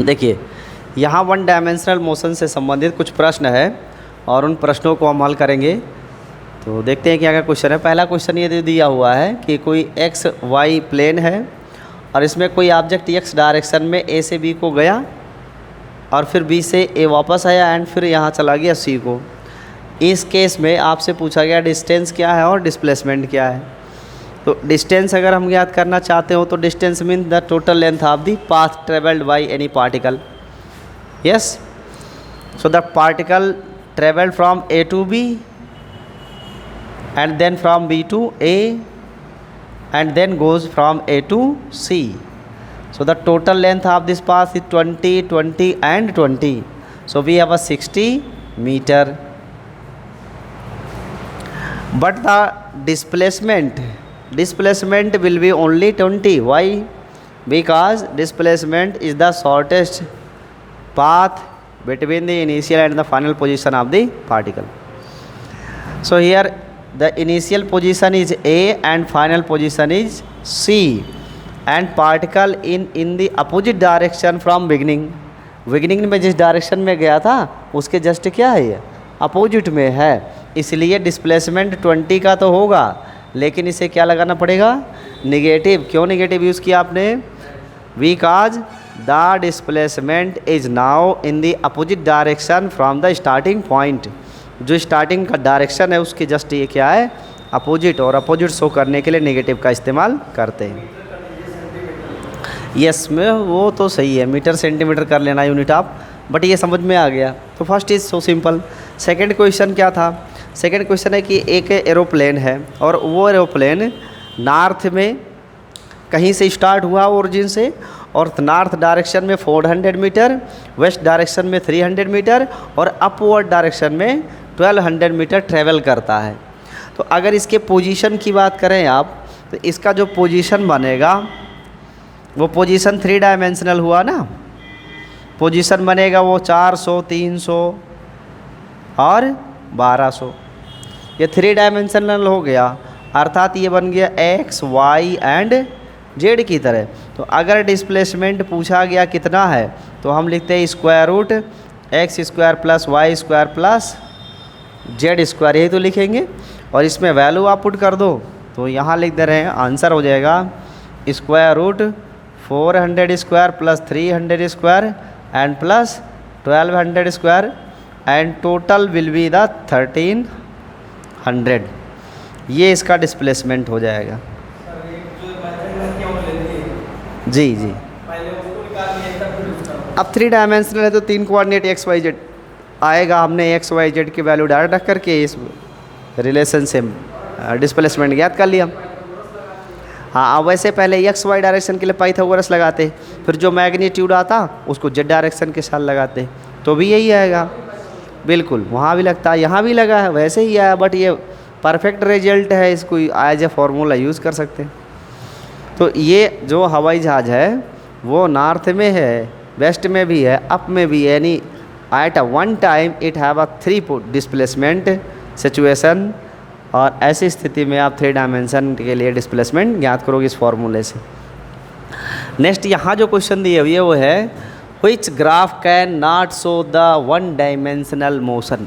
देखिए यहाँ one dimensional motion से संबंधित कुछ प्रश्न है और उन प्रश्नों को हम हल करेंगे। तो देखते हैं कि क्या क्वेश्चन है। पहला क्वेश्चन ये दिया हुआ है कि कोई एक्स वाई प्लेन है और इसमें कोई ऑब्जेक्ट एक्स डायरेक्शन में ए से बी को गया और फिर बी से ए वापस आया एंड फिर यहाँ चला गया सी को। इस केस में आपसे पूछा गया डिस्टेंस क्या है और डिस्प्लेसमेंट क्या है। तो डिस्टेंस अगर हम ज्ञात करना चाहते हो तो distance mean the total length of the path travelled by any particle. Yes, so the particle travelled from A to B and then from B to A and then goes from A to C. So the total length of this path is 20, 20 and 20. So we have a 60 meter. But the displacement will be only 20. Why? Because displacement is the shortest path between the initial and the final position of the particle. So here the initial position is A and final position is C and particle in the opposite direction from beginning में जिस direction में गया था उसके just क्या है ये opposite में है, इसलिए डिस्प्लेसमेंट 20 का तो होगा लेकिन इसे क्या लगाना पड़ेगा निगेटिव। क्यों निगेटिव यूज़ किया आपने? Because the displacement is now in the opposite direction from the starting point. जो स्टार्टिंग का डायरेक्शन है उसके जस्ट ये क्या है अपोजिट, और अपोजिट शो करने के लिए नेगेटिव का इस्तेमाल करते हैं। यस में वो तो सही है, मीटर सेंटीमीटर कर लेना यूनिट आप, बट ये समझ में आ गया। तो first is so simple. Second question क्या था? सेकंड क्वेश्चन है कि एक एरोप्लेन है और वो एरोप्लेन नॉर्थ में कहीं से स्टार्ट हुआ ओरिजिन से और नॉर्थ डायरेक्शन में 400 मीटर, वेस्ट डायरेक्शन में 300 मीटर और अपवर्ड डायरेक्शन में 1200 मीटर ट्रेवल करता है। तो अगर इसके पोजीशन की बात करें आप तो इसका जो पोजीशन बनेगा वो पोजीशन 3 डायमेंशनल हुआ ना। पोजीशन बनेगा वो 400, 300 और 1200, ये 3 डायमेंशनल हो गया, अर्थात ये बन गया एक्स वाई एंड जेड की तरह। तो अगर डिस्प्लेसमेंट पूछा गया कितना है तो हम लिखते हैं square root x square plus y square plus z square, यही तो लिखेंगे और इसमें वैल्यू आप पुट कर दो तो यहाँ लिख दे रहे हैं, आंसर हो जाएगा square root 400 square plus 300 square and plus 1200 square and total will be the 1300। ये इसका डिस्प्लेसमेंट हो जाएगा। जी जी, अब 3 डायमेंशनल है तो 3 कोऑर्डिनेट एक्स वाई जेड आएगा। हमने एक्स वाई जेड की वैल्यू डायरेक्ट रख करके इस रिलेशन से डिस्प्लेसमेंट ज्ञात कर लिया। हाँ, अब वैसे पहले एक्स वाई डायरेक्शन के लिए पाइथागोरस लगाते, फिर जो मैग्नीट्यूड आता उसको जेड डायरेक्शन के साथ लगाते तो भी यही आएगा। बिल्कुल, वहाँ भी लगता है, यहाँ भी लगा है, वैसे ही आया, बट ये परफेक्ट रिजल्ट है, इसको एज ए फॉर्मूला यूज़ कर सकते हैं। तो ये जो हवाई जहाज़ है वो नॉर्थ में है, वेस्ट में भी है, अप में भी है, यानी eight a one time it have a 3 displacement situation, और ऐसी स्थिति में आप 3 डायमेंशन के लिए डिस्प्लेसमेंट ज्ञात करोगे इस फॉर्मूले से। नेक्स्ट यहाँ जो क्वेश्चन दिए हुए वो है which graph can not show the 1 dimensional motion.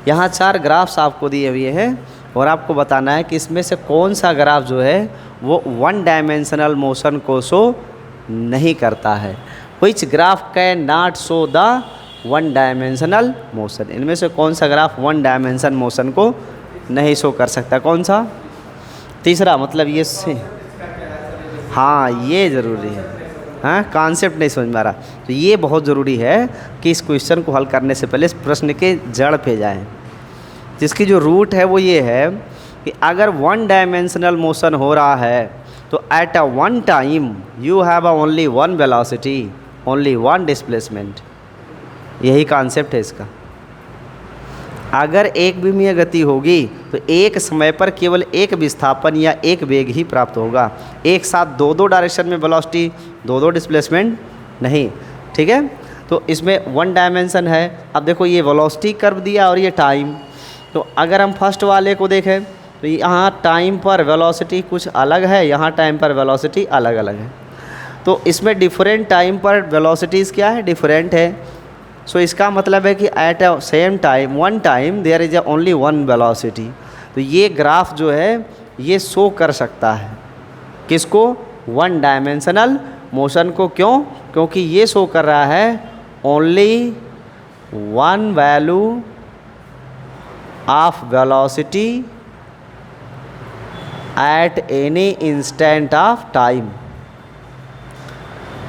यहाँ 4 ग्राफ्स आपको दिए हुए हैं और आपको बताना है कि इसमें से कौन सा ग्राफ जो है वो 1 डायमेंशनल मोशन को शो नहीं करता है। Which graph can not show the 1 dimensional motion, इनमें से कौन सा ग्राफ 1 डायमेंशन मोशन को नहीं शो कर सकता? कौन सा? तीसरा, मतलब ये से, हाँ ये ज़रूरी है। हाँ, कॉन्सेप्ट नहीं समझ में आ रहा तो ये बहुत ज़रूरी है कि इस क्वेश्चन को हल करने से पहले इस प्रश्न के जड़ पे जाएं। जिसकी जो रूट है वो ये है कि अगर 1 डायमेंशनल मोशन हो रहा है तो at a one time you have only 1 velocity, only 1 displacement. यही कॉन्सेप्ट है इसका। अगर एक विमीय गति होगी तो एक समय पर केवल एक विस्थापन या एक वेग ही प्राप्त होगा, एक साथ 2 डायरेक्शन में वेलोसिटी, 2 डिस्प्लेसमेंट नहीं। ठीक है, तो इसमें 1 डायमेंशन है। अब देखो ये वेलोसिटी कर्व दिया और ये टाइम, तो अगर हम फर्स्ट वाले को देखें तो यहाँ टाइम पर वेलोसिटी कुछ अलग है, यहाँ टाइम पर वेलोसिटी अलग अलग है। तो इसमें डिफरेंट टाइम पर वेलोसिटीज़ क्या है, डिफरेंट है। सो इसका मतलब है कि at a same time one time there is only one velocity. तो ये ग्राफ जो है ये शो कर सकता है किसको, वन डायमेंशनल मोशन को। क्यों, क्योंकि ये शो कर रहा है only one value of velocity at any instant of time,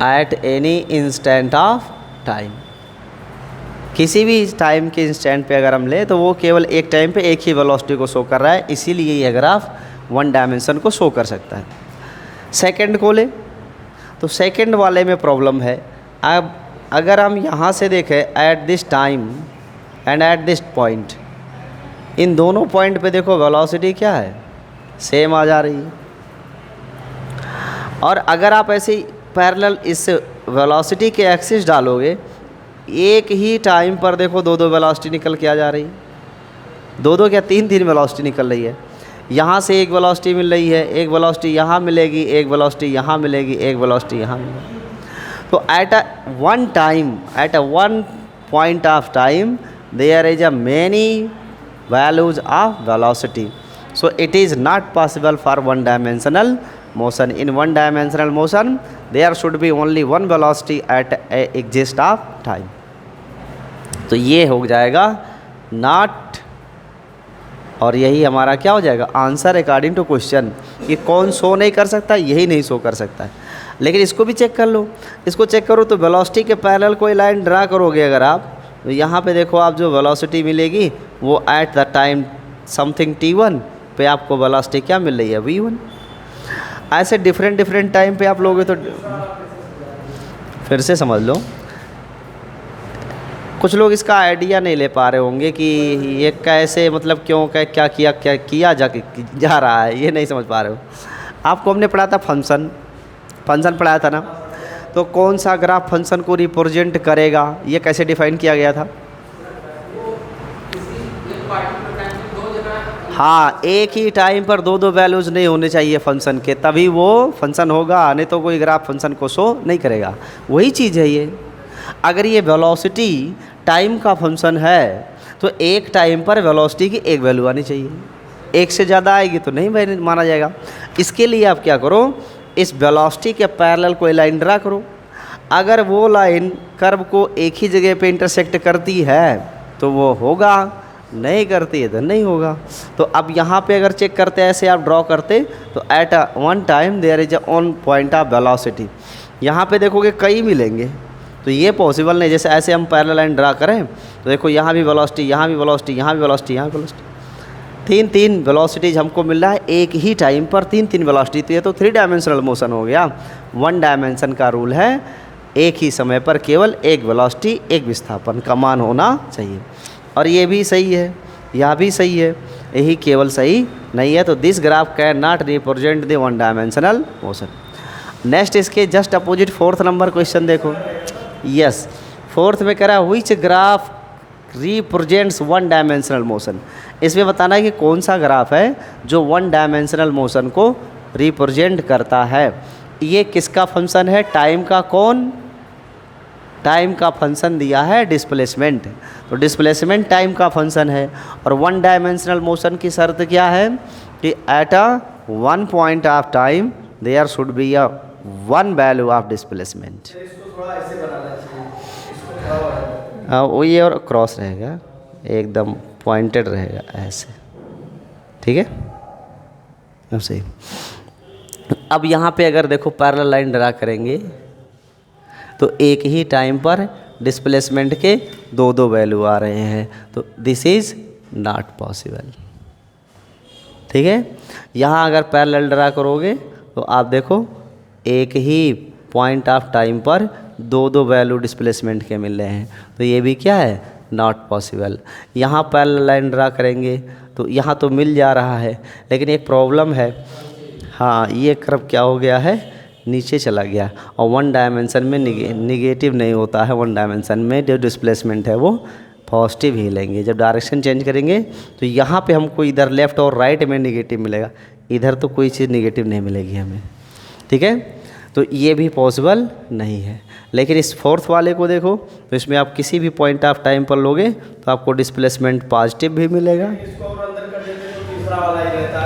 at any instant of time. किसी भी टाइम के इंस्टेंट पे अगर हम ले तो वो केवल एक टाइम पे एक ही वेलोसिटी को शो कर रहा है, इसीलिए यह ग्राफ वन डायमेंशन को शो कर सकता है। सेकंड को ले तो सेकंड वाले में प्रॉब्लम है। अब अगर हम यहाँ से देखें at this time and at this point, इन दोनों पॉइंट पे देखो वेलोसिटी क्या है, सेम आ जा रही है। और अगर आप ऐसे पैरेलल इस वेलोसिटी के एक्सिस डालोगे, एक ही टाइम पर देखो दो दो वेलोसिटी निकल के आ जा रही है, दो दो क्या तीन तीन वेलोसिटी निकल रही है। यहाँ से एक वेलोसिटी मिल रही है, एक वेलोसिटी यहाँ मिलेगी, एक वेलोसिटी यहाँ मिलेगी, एक वेलोसिटी यहाँ मिलेगी। तो at a one time, at a one point of time there is a many values of velocity. So it is not possible for one dimensional motion. In one dimensional motion there should be only one velocity at a exist of time. तो ये हो जाएगा not, और यही हमारा क्या हो जाएगा आंसर अकॉर्डिंग टू क्वेश्चन। ये कौन शो नहीं कर सकता, यही नहीं शो कर सकता है। लेकिन इसको भी चेक कर लो, इसको चेक करो तो वेलोसिटी के पैरेलल कोई लाइन ड्रा करोगे अगर आप, तो यहाँ पे देखो आप जो वेलोसिटी मिलेगी वो at the time something t1 पे आपको वेलोसिटी क्या मिल रही है, v1। ऐसे डिफरेंट डिफरेंट टाइम पे आप लोगे तो फिर से समझ लो, कुछ लोग इसका आइडिया नहीं ले पा रहे होंगे कि ये कैसे, मतलब क्यों क्या किया जा रहा है, ये नहीं समझ पा रहे हो। आपको हमने पढ़ा था फंक्शन पढ़ाया था ना, तो कौन सा ग्राफ फंक्शन को रिप्रेजेंट करेगा, ये कैसे डिफाइन किया गया था। हाँ, एक ही टाइम पर दो दो वैल्यूज़ नहीं होने चाहिए फंक्शन के, तभी वो फंक्शन होगा, नहीं तो कोई ग्राफ फंक्शन को शो नहीं करेगा। वही चीज़ है ये। अगर ये वेलोसिटी टाइम का फंक्शन है तो एक टाइम पर वेलोसिटी की एक वैल्यू आनी चाहिए, एक से ज़्यादा आएगी तो नहीं माना जाएगा। इसके लिए आप क्या करो, इस वेलोसिटी के पैरेलल कोई लाइन ड्रा करो। अगर वो लाइन कर्व को एक ही जगह पे इंटरसेक्ट करती है तो वो होगा, नहीं करती है तो नहीं होगा। तो अब यहाँ पे अगर चेक करते हैं, ऐसे आप ड्रॉ करते तो at a one time there is a one point of velocity. यहाँ पे देखोगे कई मिलेंगे, तो ये पॉसिबल नहीं। जैसे ऐसे हम पैरेलल लाइन ड्रा करें तो देखो यहाँ भी वेलोसिटी, यहाँ भी वेलोसिटी, यहाँ भी वेलोसिटी, यहाँ भी वेलोसिटी, तीन तीन वेलोसिटीज हमको मिल रहा है एक ही टाइम पर, तीन तीन वेलोसिटी। तो ये तो थ्री डायमेंशनल मोशन हो गया। वन डायमेंशन का रूल है एक ही समय पर केवल एक वेलोसिटी एक विस्थापन का मान होना चाहिए। और ये भी सही है, यह भी सही है, यही केवल सही नहीं है। तो this graph can not represent the one dimensional motion. Next इसके just opposite fourth number question देखो। यस, फोर्थ में कह रहा है which graph represents one dimensional motion. इसमें बताना है कि कौन सा ग्राफ है जो वन डायमेंशनल मोशन को रिप्रेजेंट करता है। ये किसका फंक्शन है, टाइम का। कौन, टाइम का फंक्शन दिया है डिस्प्लेसमेंट। तो डिस्प्लेसमेंट टाइम का फंक्शन है। और वन डायमेंशनल मोशन की शर्त क्या है कि at a one point of time there should be a one value of displacement. वो ये और क्रॉस रहेगा, एकदम पॉइंटेड रहेगा ऐसे, ठीक है। अब सही। अब यहाँ पे अगर देखो पैरेलल लाइन ड्रा करेंगे तो एक ही टाइम पर डिस्प्लेसमेंट के दो दो वैल्यू आ रहे हैं, तो दिस इज़ नॉट पॉसिबल, ठीक है। यहाँ अगर पैरेलल ड्रा करोगे तो आप देखो एक ही पॉइंट ऑफ टाइम पर दो दो वैल्यू डिस्प्लेसमेंट के मिल रहे हैं, तो ये भी क्या है, नॉट पॉसिबल। यहाँ पैरेलल लाइन ड्रा करेंगे तो यहाँ तो मिल जा रहा है, लेकिन एक प्रॉब्लम है। हाँ, ये कर्व क्या हो गया है, नीचे चला गया। और वन डायमेंशन में निगेटिव नहीं होता है, वन डायमेंशन में जो डिस्प्लेसमेंट है वो पॉजिटिव ही लेंगे। जब डायरेक्शन चेंज करेंगे तो यहाँ पे हमको इधर लेफ़्ट और राइट में निगेटिव मिलेगा, इधर तो कोई चीज़ निगेटिव नहीं मिलेगी हमें, ठीक है। तो ये भी पॉसिबल नहीं है। लेकिन इस फोर्थ वाले को देखो तो इसमें आप किसी भी पॉइंट ऑफ टाइम पर लोगे तो आपको डिस्प्लेसमेंट पॉजिटिव भी मिलेगा।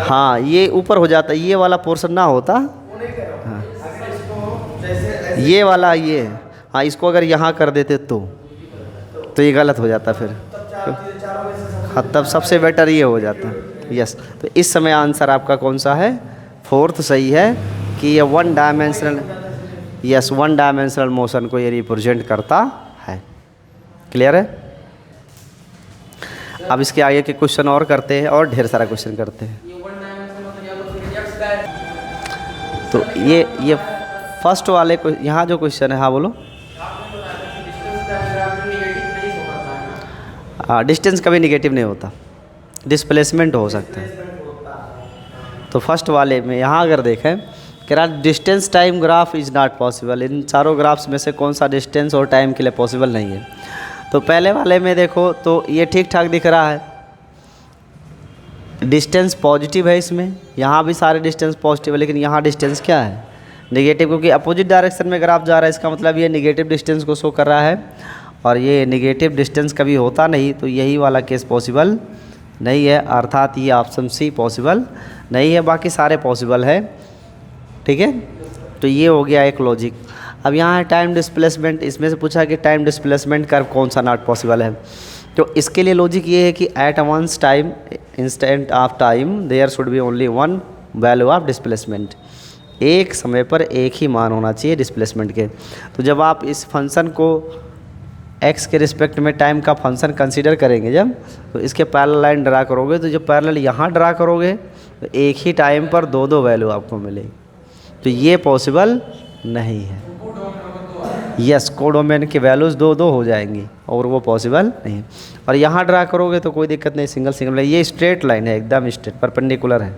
हाँ, ये ऊपर हो जाता, ये वाला पोर्शन ना होता। हाँ, ये वाला ये, हाँ इसको अगर यहाँ कर देते तो ये गलत हो जाता फिर। हाँ, तब सबसे बेटर ये हो जाता। यस, तो इस समय आंसर आपका कौन सा है? फोर्थ सही है कि ये one dimensional, yes, one dimensional motion को ये रिप्रेजेंट करता है। क्लियर है? अब इसके आगे के क्वेश्चन और करते हैं, और ढेर सारा क्वेश्चन करते हैं। तो ये फर्स्ट वाले को यहाँ जो क्वेश्चन है, हाँ बोलो। डिस्टेंस कभी निगेटिव नहीं होता, डिस्प्लेसमेंट हो सकता है। तो फर्स्ट वाले में यहाँ अगर देखें कह रहा distance time graph is not possible, इन चारों ग्राफ्स में से कौन सा डिस्टेंस और टाइम के लिए पॉसिबल नहीं है। तो पहले वाले में देखो तो ये ठीक ठाक दिख रहा है, डिस्टेंस पॉजिटिव है इसमें, यहाँ भी सारे डिस्टेंस पॉजिटिव है, लेकिन यहाँ डिस्टेंस क्या है? नेगेटिव, क्योंकि अपोजिट डायरेक्शन में ग्राफ जा रहा है, इसका मतलब ये नेगेटिव डिस्टेंस को शो कर रहा है, और ये नेगेटिव डिस्टेंस कभी होता नहीं, तो यही वाला केस पॉसिबल नहीं है, अर्थात ये ऑप्शन सी पॉसिबल नहीं है, बाकी सारे पॉसिबल है। ठीक है, तो ये हो गया एक लॉजिक। अब यहाँ है टाइम डिस्प्लेसमेंट, इसमें से पूछा कि टाइम डिस्प्लेसमेंट कर्व कौन सा नॉट पॉसिबल है। तो इसके लिए लॉजिक ये है कि at once time instant of time there should be only one value of displacement, एक समय पर एक ही मान होना चाहिए डिस्प्लेसमेंट के। तो जब आप इस फंक्शन को x के रिस्पेक्ट में टाइम का फंक्शन कंसीडर करेंगे जब, तो इसके पैरेलल लाइन ड्रा करोगे, तो जब पैरेलल यहाँ ड्रा करोगे तो एक ही टाइम पर दो दो वैल्यू आपको मिलेगी, तो ये पॉसिबल नहीं है। यस, कोडोमेन के वैल्यूज़ दो दो हो जाएंगी और वो पॉसिबल नहीं है। और यहाँ ड्रा करोगे तो कोई दिक्कत नहीं, सिंगल सिंगल, ये स्ट्रेट लाइन है, एकदम स्ट्रेट परपेंडिकुलर है,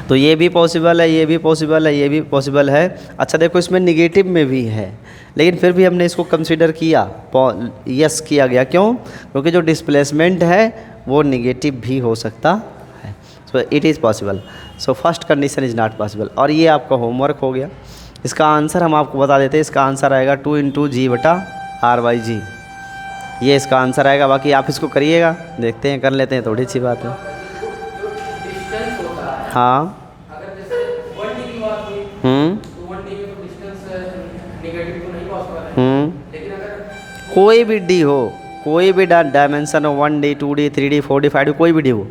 तो ये भी पॉसिबल है, ये भी पॉसिबल है, ये भी पॉसिबल है। अच्छा देखो, इसमें निगेटिव में भी है, लेकिन फिर भी हमने इसको कंसीडर किया, यस किया गया। क्यों? क्योंकि जो डिस्प्लेसमेंट है वो निगेटिव भी हो सकता है, so it is possible. So first condition is not possible. और ये आपका होमवर्क हो गया। इसका आंसर हम आपको बता देते हैं, इसका आंसर आएगा 2/g/r/g, ये इसका आंसर आएगा। बाकी आप इसको करिएगा, देखते हैं, कर लेते हैं, थोड़ी सी बात है। हाँ, कोई भी डी हो, कोई भी डायमेंशन हो, 1D 2D 3D 4D 5D कोई भी डी हो,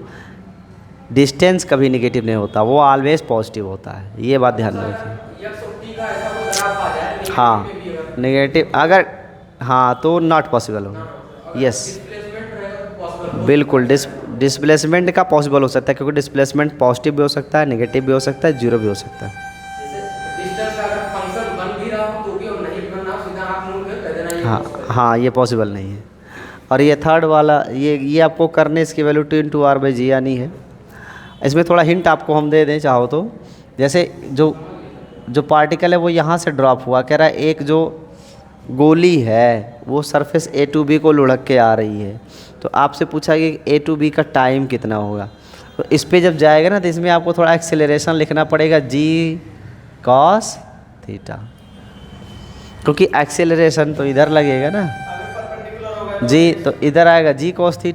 डिस्टेंस कभी निगेटिव नहीं होता, वो ऑलवेज पॉजिटिव होता है, ये बात ध्यान रखिए। हाँ, नेगेटिव अगर, हाँ तो नॉट पॉसिबल होगा। यस, बिल्कुल, डिस्प्लेसमेंट का पॉसिबल हो सकता है, क्योंकि डिस्प्लेसमेंट पॉजिटिव भी हो सकता है, नेगेटिव भी हो सकता है, जीरो भी हो सकता है। हाँ हाँ, ये पॉसिबल नहीं है। और ये थर्ड वाला, ये आपको करने इसकी वैल्यू 2 × r/g आनी है। इसमें थोड़ा हिंट आपको हम दे दें चाहो तो, जैसे जो पार्टिकल है वो यहाँ से ड्रॉप हुआ, कह रहा है एक जो गोली है वो सरफेस A to B को लुढ़क के आ रही है, तो आपसे पूछा कि A to B का टाइम कितना होगा। तो इस पे जब जाएगा ना, तो इसमें आपको थोड़ा एक्सेलरेशन लिखना पड़ेगा, g cos θ, क्योंकि एक्सेलरेशन तो इधर लगेगा ना, जी तो इधर आएगा g cos θ,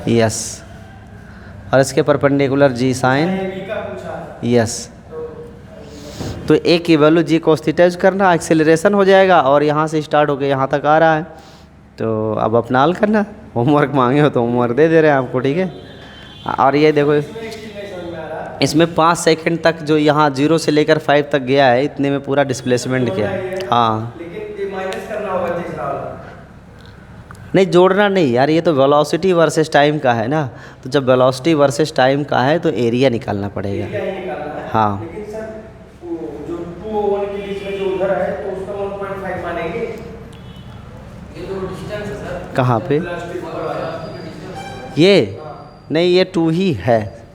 यस, और इसके परपेंडिकुलर g sin, यस। तो एक की वैल्यू g cos θ यूज करना, एक्सेलरेशन हो जाएगा, और यहाँ से स्टार्ट होकर यहाँ तक आ रहा है। तो अब अपना हल करना, होमवर्क मांगे हो तो होमवर्क दे रहे हैं आपको, ठीक है। और ये देखो, इसमें 5 सेकंड तक जो यहाँ 0 से लेकर 5 तक गया है, इतने में पूरा डिस्प्लेसमेंट किया है। हाँ, नहीं जोड़ना नहीं यार, ये तो वेलोसिटी वर्सेस टाइम का है ना, तो जब वेलोसिटी वर्सेस टाइम का है तो एरिया निकालना पड़ेगा। हाँ, कहाँ पे? ये नहीं, ये 2 ही है,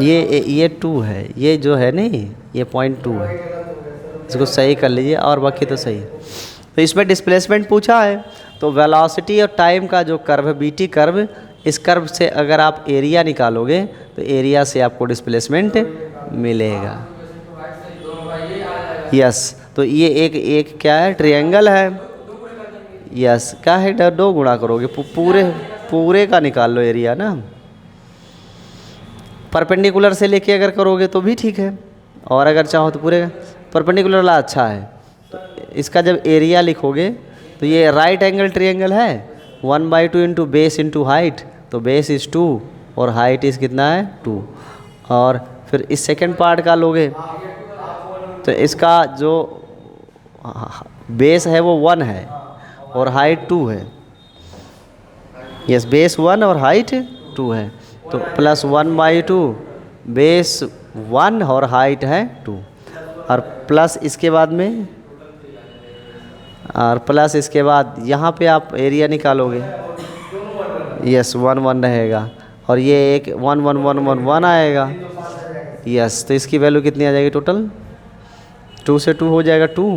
ये 2 है, ये जो है नहीं, ये 0.2 है, इसको सही कर लीजिए, और बाकी तो सही है। तो इसमें डिस्प्लेसमेंट पूछा है, तो वेलोसिटी और टाइम का जो कर्व है, BT कर्व, इस कर्व से अगर आप एरिया निकालोगे तो एरिया से आपको डिस्प्लेसमेंट मिलेगा। यस, तो ये एक क्या है, ट्रायंगल है। यस, क्या है, दो गुणा करोगे, पूरे का निकाल लो एरिया ना। परपेंडिकुलर से लेके अगर करोगे तो भी ठीक है, और अगर चाहो तो पूरे का। परपेंडिकुलर वाला अच्छा है। तो इसका जब एरिया लिखोगे तो ये राइट एंगल ट्रायंगल है, 1/2 इंटू बेस इंटू हाइट, तो बेस इज़ 2 और हाइट इज़ कितना है 2। और फिर इस सेकंड पार्ट का लोगे तो इसका जो बेस है वो 1 है और हाइट 2 है। यस, बेस 1 और हाइट 2 है, तो प्लस 1/2, बेस 1 और हाइट है 2, और प्लस इसके बाद में, और प्लस इसके बाद यहाँ पे आप एरिया निकालोगे। यस, 1 1 रहेगा, और ये एक 1 1 1 1 1 आएगा। यस, तो इसकी वैल्यू कितनी आ जाएगी टोटल, 2 से 2 हो जाएगा 2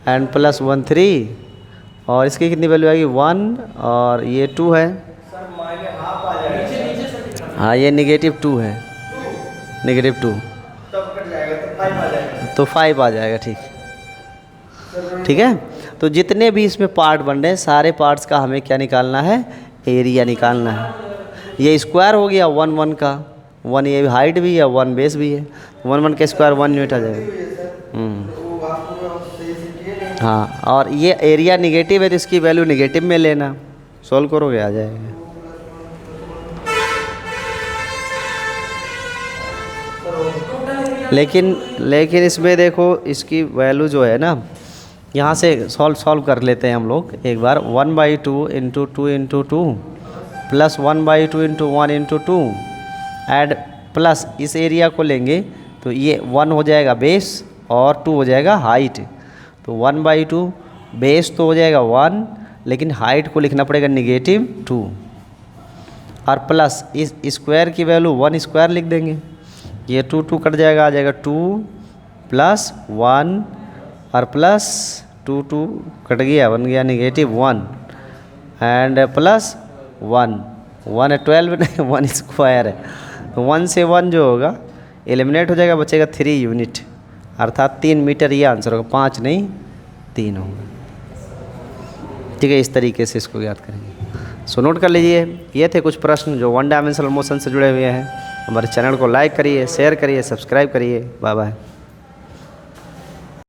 एंड प्लस 1 3, और इसकी कितनी वैल्यू आएगी 1, और ये 2 है। हाँ, ये -2 है, -2, तो 5 आ जाएगा। ठीक है। तो जितने भी इसमें पार्ट बन रहे हैं सारे पार्ट्स का हमें क्या निकालना है, एरिया निकालना है। ये स्क्वायर हो गया 1 1 का, 1 ये हाइट भी है, 1 बेस भी है, 1 1 का स्क्वायर 1 यूनिट आ जाएगा। हाँ, और ये एरिया निगेटिव है तो इसकी वैल्यू निगेटिव में लेना, सॉल्व करोगे आ जाएगा। लेकिन इसमें देखो इसकी वैल्यू जो है ना, यहाँ से सॉल्व कर लेते हैं हम लोग एक बार। 1/2 into 2 into 2 plus 1/2 into 1 into 2 add plus इस एरिया को लेंगे तो ये 1 हो जाएगा बेस और 2 हो जाएगा हाइट। तो 1/2 बेस तो हो जाएगा 1, लेकिन हाइट को लिखना पड़ेगा -2, और प्लस इस स्क्वायर की वैल्यू 1 स्क्वायर लिख देंगे। ये 2 2 कट जाएगा, आ जाएगा 2 प्लस 1 और प्लस 2 2 कट गया, बन गया -1 एंड प्लस 1 1 12 नहीं 1 स्क्वायर है, तो 1 से 1 जो होगा एलिमिनेट हो जाएगा, बचेगा 3 यूनिट, अर्थात 3 मीटर। ये आंसर होगा, 5 नहीं 3 होगा। ठीक है, इस तरीके से इसको याद करेंगे। सो नोट कर लीजिए, ये थे कुछ प्रश्न जो 1 डायमेंशनल मोशन से जुड़े हुए हैं। हमारे चैनल को लाइक करिए, शेयर करिए, सब्सक्राइब करिए। Bye bye.